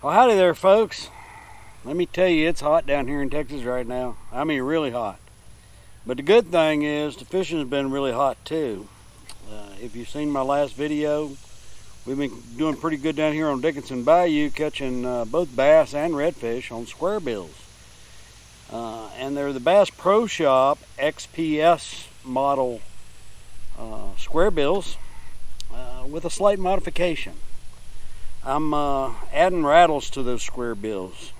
Well, howdy there, folks. Let me tell you, it's hot down here in Texas right now. I mean, really hot. But the good thing is the fishing has been really hot too. If you've seen my last video, we've been doing pretty good down here on Dickinson Bayou, catching both bass and redfish on square bills. And they're the Bass Pro Shop XPS model square bills with a slight modification. I'm adding rattles to those square bills.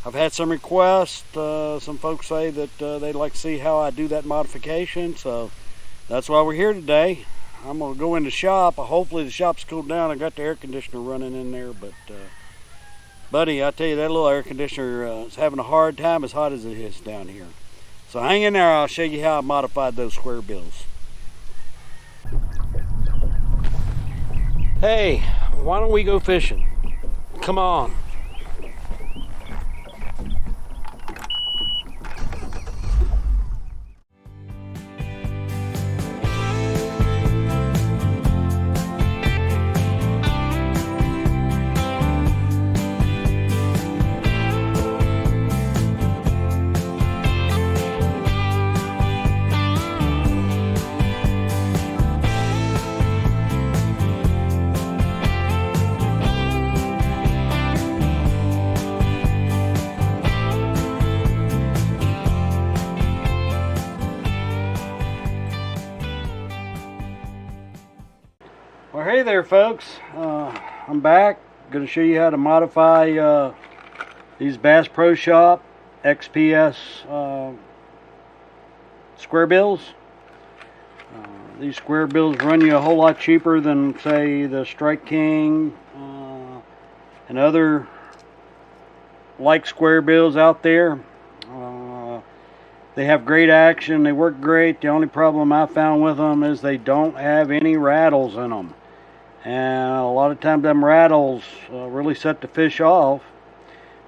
I've had some requests. Some folks say that they'd like to see how I do that modification, so that's why we're here today. I'm going to go in the shop. Hopefully the shop's cooled down. I got the air conditioner running in there, but buddy, I tell you, that little air conditioner is having a hard time as hot as it is down here. So hang in there. I'll show you how I modified those square bills. Hey, why don't we go fishing? Come on. Well, hey there, folks. I'm back. Going to show you how to modify these Bass Pro Shop XPS square bills. These square bills run you a whole lot cheaper than, say, the Strike King and other like square bills out there. They have great action. They work great. The only problem I found with them is they don't have any rattles in them. And a lot of times them rattles really set the fish off.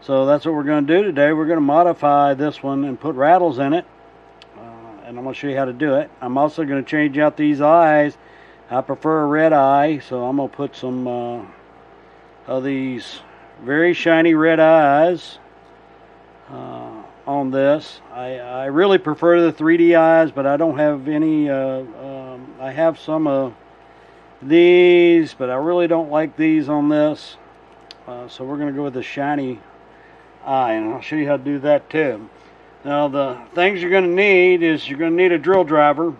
So that's what we're going to do today. We're going to modify this one and put rattles in it. And I'm going to show you how to do it. I'm also going to change out these eyes. I prefer a red eye, so I'm going to put some of these very shiny red eyes on this. I really prefer the 3D eyes, but I don't have any. I have some of these, but I really don't like these on this. So we're going to go with the shiny eye, and I'll show you how to do that too. Now, the things you're going to need is you're going to need a drill driver,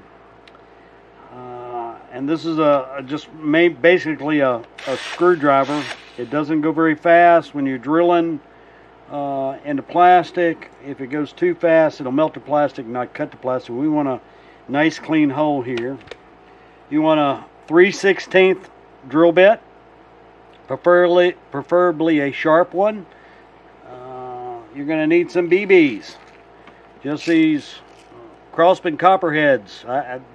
and this is basically a screwdriver. It doesn't go very fast when you're drilling into plastic. If it goes too fast, it'll melt the plastic and not cut the plastic. We want a nice clean hole here. You want a 3/16 drill bit, preferably a sharp one. You're going to need some BBs, just these crosspin copperheads.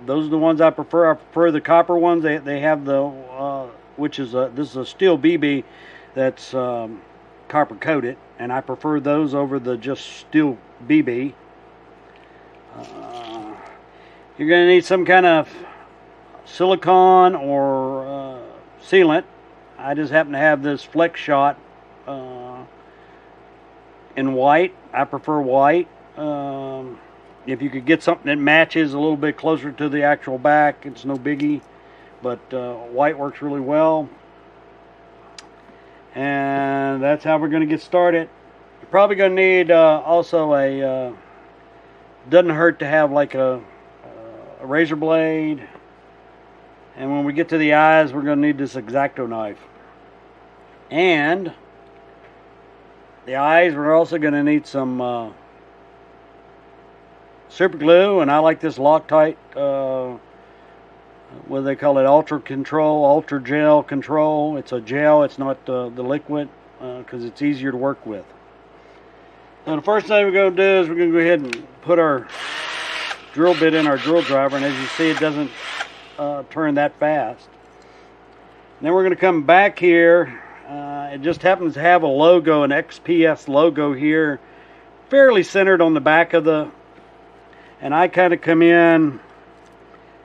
Those are the ones I prefer. I prefer the copper ones. They have the this is a steel BB that's copper coated, and I prefer those over the just steel BB. You're going to need some kind of silicone or sealant. I just happen to have this Flex Shot in white. I prefer white. If you could get something that matches a little bit closer to the actual back, it's no biggie, but white works really well. And that's how we're going to get started. You're probably going to need also a doesn't hurt to have like a razor blade. And when we get to the eyes, we're going to need this X-Acto knife. And the eyes, we're also going to need some super glue. And I like this Loctite, what do they call it? Ultra gel control. It's a gel, it's not the liquid, because it's easier to work with. So the first thing we're going to do is we're going to go ahead and put our drill bit in our drill driver. And as you see, it doesn't turn that fast. And then we're going to come back here. It just happens to have a logo, an XPS logo here, fairly centered on the back of the, and I kind of come in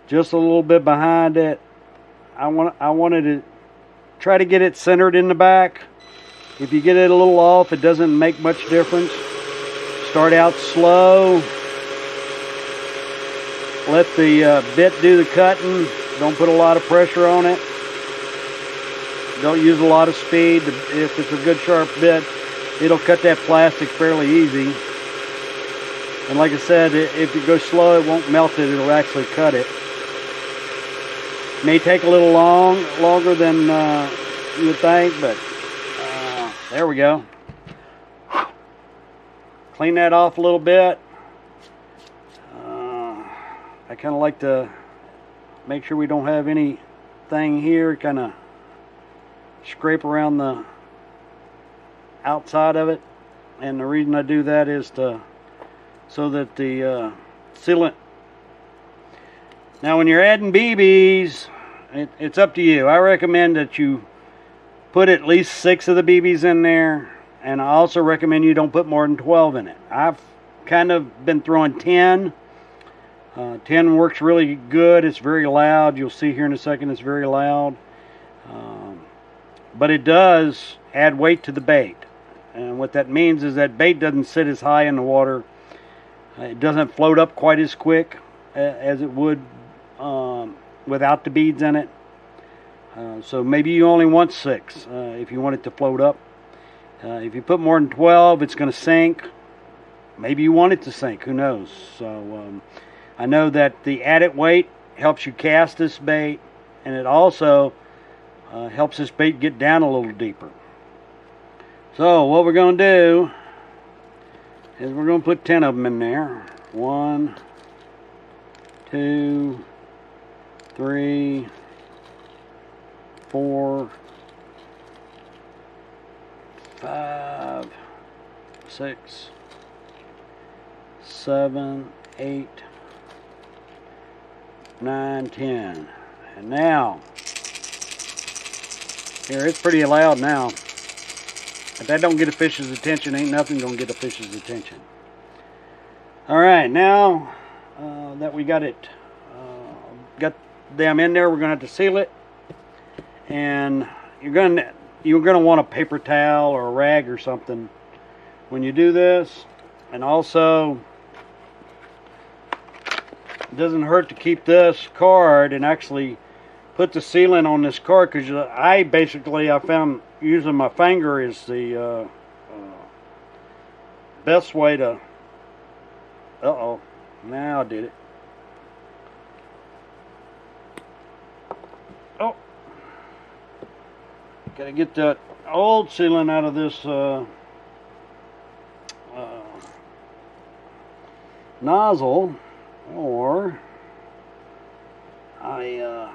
just a little bit behind it. I wanted it try to get it centered in the back. If you get it a little off, it doesn't make much difference. Start out slow. Let the bit do the cutting. Don't put a lot of pressure on it. Don't use a lot of speed. If it's a good sharp bit, it'll cut that plastic fairly easy. And like I said, if you go slow, it won't melt it. It'll actually cut it. May take a little longer than you would think, but there we go. Clean that off a little bit. I kind of like to make sure we don't have anything here. Kind of scrape around the outside of it, and the reason I do that is so that the sealant. Now when you're adding BBs, it's up to you. I recommend that you put at least 6 of the BBs in there, and I also recommend you don't put more than 12 in it. I've kind of been throwing 10. 10 works really good. It's very loud. You'll see here in a second it's very loud. But it does add weight to the bait. And what that means is that bait doesn't sit as high in the water. It doesn't float up quite as quick as it would without the beads in it. So maybe you only want 6 if you want it to float up. If you put more than 12, it's going to sink. Maybe you want it to sink. Who knows? So I know that the added weight helps you cast this bait, and it also helps this bait get down a little deeper. So what we're going to do is we're going to put 10 of them in there. 1, 2, 3, 4, 5, 6, 7, 8, 9, 10. And now, here, it's pretty loud now. If that don't get a fish's attention, ain't nothing gonna get a fish's attention. Alright, now that we got it, got them in there, we're gonna have to seal it. And you're gonna want a paper towel or a rag or something when you do this. And also, it doesn't hurt to keep this card and actually put the sealant on this card, because I found using my finger is the best way to. Now I did it. Oh, gotta get that old sealant out of this nozzle, or I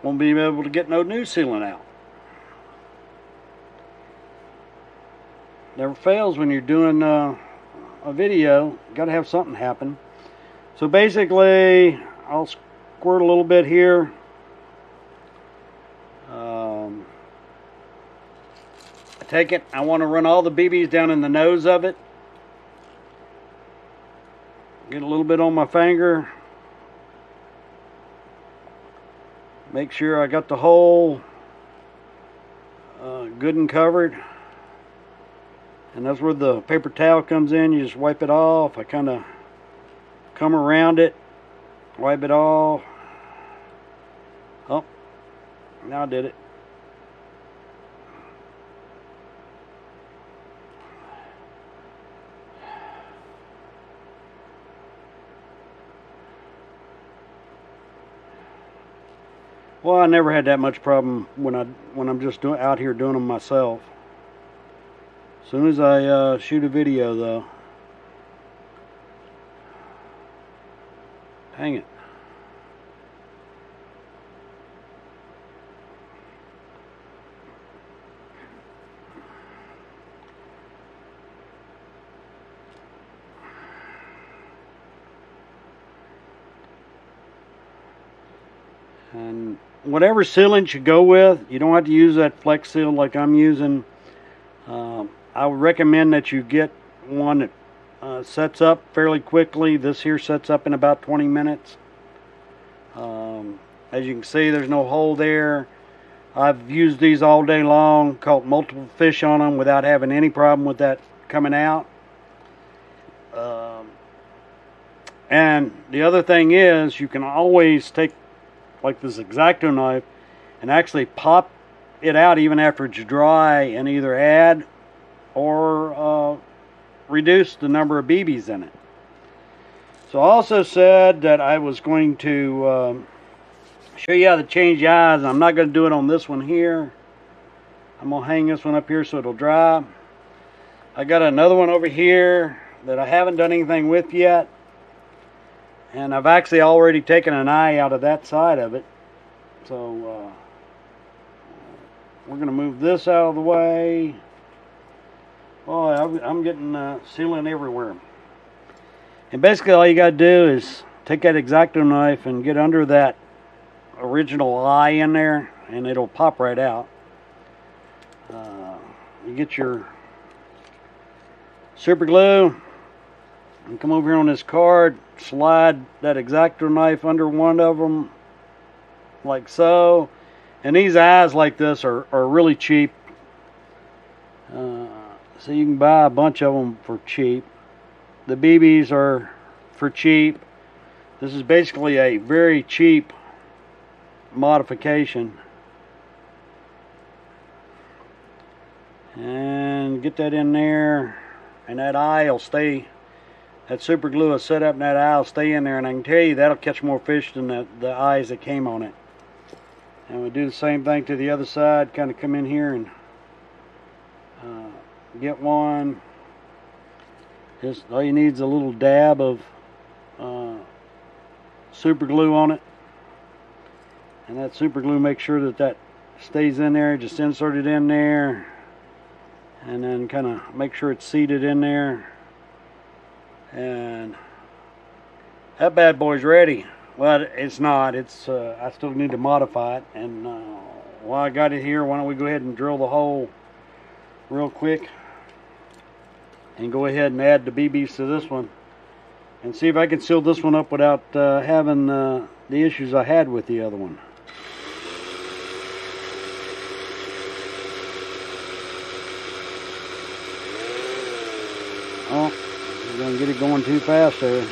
won't be able to get no new sealant out. Never fails when you're doing a video. Got to have something happen. So basically, I'll squirt a little bit here. I take it. I want to run all the BBs down in the nose of it. Get a little bit on my finger. Make sure I got the hole good and covered. And that's where the paper towel comes in. You just wipe it off. I kind of come around it, wipe it off. Oh, now I did it. Well, I never had that much problem when I'm just out here doing them myself. As soon as I shoot a video, though, dang it. And whatever sealant you go with, you don't have to use that Flex Seal like I'm using. I would recommend that you get one that sets up fairly quickly. This here sets up in about 20 minutes. As you can see, there's no hole there. I've used these all day long, caught multiple fish on them without having any problem with that coming out. And the other thing is, you can always take like this X-Acto knife and actually pop it out even after it's dry and either add or reduce the number of BBs in it. So I also said that I was going to show you how to change the eyes. I'm not going to do it on this one here. I'm going to hang this one up here so it'll dry. I got another one over here that I haven't done anything with yet. And I've actually already taken an eye out of that side of it. So we're going to move this out of the way. Oh, I'm getting sealant everywhere. And basically all you got to do is take that X-Acto knife and get under that original eye in there, and it'll pop right out. You get your super glue and come over here on this card, slide that X-Acto knife under one of them like so. And these eyes like this are really cheap, so you can buy a bunch of them for cheap. The BBs are for cheap. This is basically a very cheap modification. And get that in there, and that eye will stay, that super glue will set up and that eye will stay in there, and I can tell you that'll catch more fish than the eyes that came on it. And we do the same thing to the other side, kind of come in here and get one. Just all you need is a little dab of super glue on it, and that super glue makes sure that that stays in there. Just insert it in there and then kind of make sure it's seated in there, and that bad boy's ready. Well, it's not. It's I still need to modify it, and while I got it here, why don't we go ahead and drill the hole real quick and go ahead and add the BBs to this one and see if I can seal this one up without having the issues I had with the other one. Oh, we're going to get it going too fast there.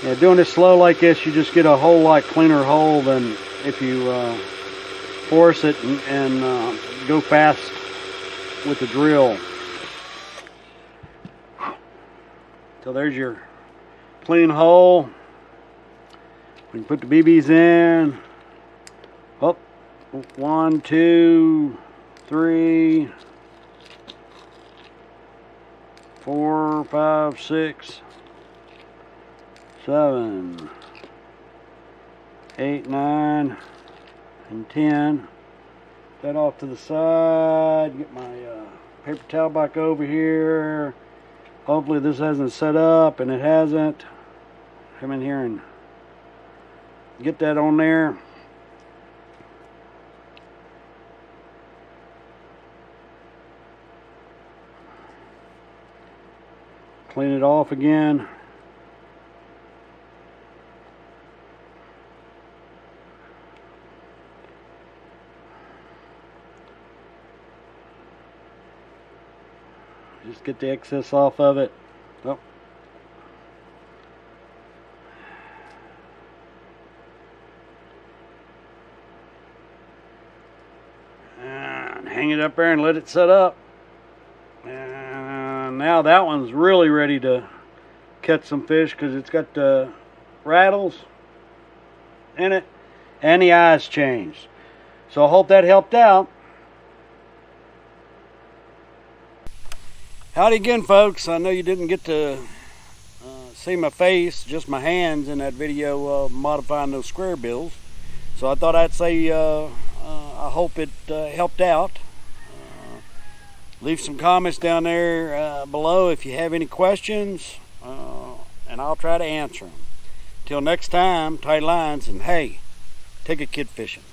Yeah, doing it slow like this, you just get a whole lot cleaner hole than if you force it and go fast with the drill. So there's your clean hole. We can put the BBs in. Oh, 1, 2, 3, 4, 5, 6, 7, 8, 9, and 10. That off to the side. Get my paper towel back over here. Hopefully this hasn't set up, and it hasn't. Come in here and get that on there. Clean it off again. Just get the excess off of it. Oh. And hang it up there and let it set up. And now that one's really ready to catch some fish because it's got the rattles in it and the eyes changed. So I hope that helped out. Howdy again, folks. I know you didn't get to see my face, just my hands in that video modifying those square bills. So I thought I'd say I hope it helped out. Leave some comments down there below if you have any questions, and I'll try to answer them. Till next time, tight lines, and hey, take a kid fishing.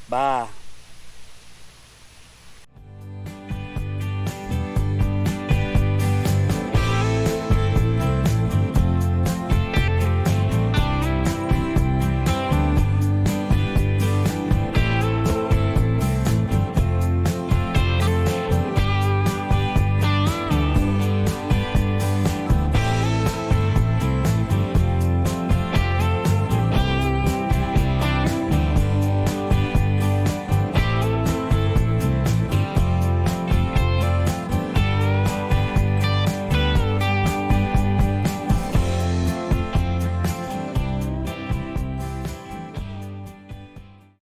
Bye.